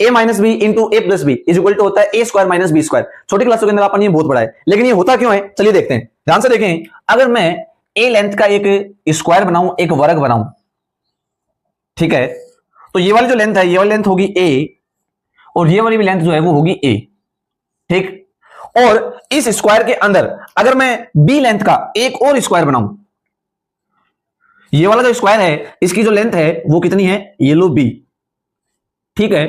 a minus B into A plus B is equal to होता है A square minus B square. छोटी क्लासों के अंदर अपन ये बहुत पढ़ा है, लेकिन ये होता क्यों है चलिए देखते हैं, ध्यान से देखें। अगर मैं ए लेंथ का एक स्क्वायर बनाऊं, एक वर्ग बनाऊं, ठीक है, तो ये वाली जो लेंथ है ये वाली लेंथ होगी a और ये वाली भी लेंथ जो है वो होगी a, ठीक। और इस स्क्वायर के अंदर अगर मैं b लेंथ का एक और स्क्वायर बनाऊं, ये वाला जो स्क्वायर है इसकी जो लेंथ है वो कितनी है, ये लो b, ठीक है।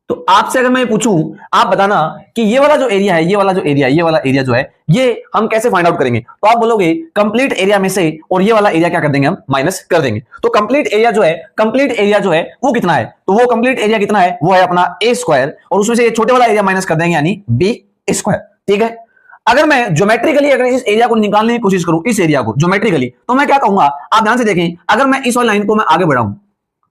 तो आपसे अगर मैं पूछूं, आप बताना कि ये वाला जो एरिया है, ये वाला जो एरिया, ये वाला एरिया जो है ये हम कैसे फाइंड आउट करेंगे, तो आप बोलोगे कंप्लीट एरिया में से और ये वाला एरिया क्या कर देंगे, हम माइनस कर देंगे। तो कंप्लीट एरिया जो है, कंप्लीट एरिया जो है वो कितना है, तो वो कंप्लीट एरिया कितना है, वो है अपना ए स्क्वायर और उसमें से ये छोटे वाला एरिया माइनस कर देंगे यानी बी स्क्वायर, ठीक है। अगर मैं ज्योमेट्रिकली अगर इस एरिया को निकालने की कोशिश करूं, इस एरिया को ज्योमेट्रिकली, तो मैं क्या कहूंगा, आप ध्यान से देखें, अगर मैं इस वाली लाइन को मैं आगे बढ़ाऊं,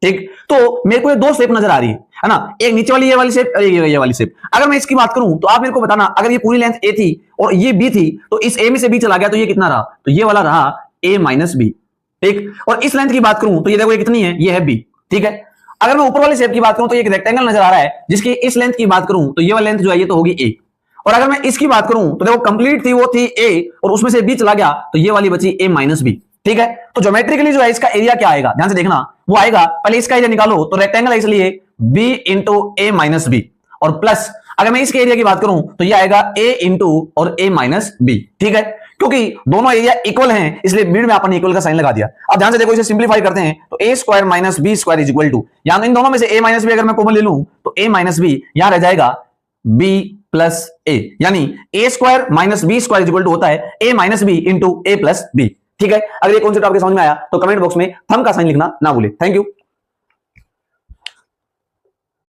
ठीक, तो मेरे को ये दो शेप नजर आ रही है ना, एक नीचे वाली ये वाली शेप, ये वाली शेप। अगर मैं इसकी बात करूं तो आप मेरे को बताना, अगर ये पूरी लेंथ ए थी और ये बी थी, तो इस ए में से बी चला गया तो ये कितना रहा, तो ये वाला रहा ए माइनस बी, ठीक। और इस लेंथ की बात करूं तो ये देखो ये कितनी है, ये है बी, ठीक है। अगर मैं ऊपर वाली शेप की बात करूं तो ये एक रेक्टेंगल नजर आ रहा है, जिसकी इस लेंथ की बात करूं तो ये वाली लेंथ जो है ये तो होगी ए, और अगर मैं इसकी बात करूं तो देखो कंप्लीट थी वो थी ए और उसमें से बी चला गया तो ये वाली बची ए माइनस बी, ठीक है। तो ज्योमेट्रिकली जो है इसका एरिया क्या आएगा, ध्यान से देखना, वो आएगा, पहले इसका एरिया निकालो, तो रेक्टेंगल है इसलिए b इंटू ए माइनस बी, और प्लस अगर मैं इसके एरिया की बात करूं तो ये आएगा a इंटू और a माइनस बी, ठीक है। क्योंकि दोनों एरिया इक्वल हैं इसलिए मिड में अपन इक्वल का साइन लगा दिया। अब ध्यान से देखो, इसे सिंप्लीफाई करते हैं तो a square minus B square is equal to, यहां इन दोनों में से a माइनस बी अगर मैं कॉमन ले लूं तो a माइनस बी यहां रह जाएगा b प्लस a, यानी a square minus B square is equal to होता है a minus B into a plus B, ठीक है। अगर ये कॉन्सेप्ट आपके समझ में आया तो कमेंट बॉक्स में थंब का साइन लिखना ना भूले। Thank you.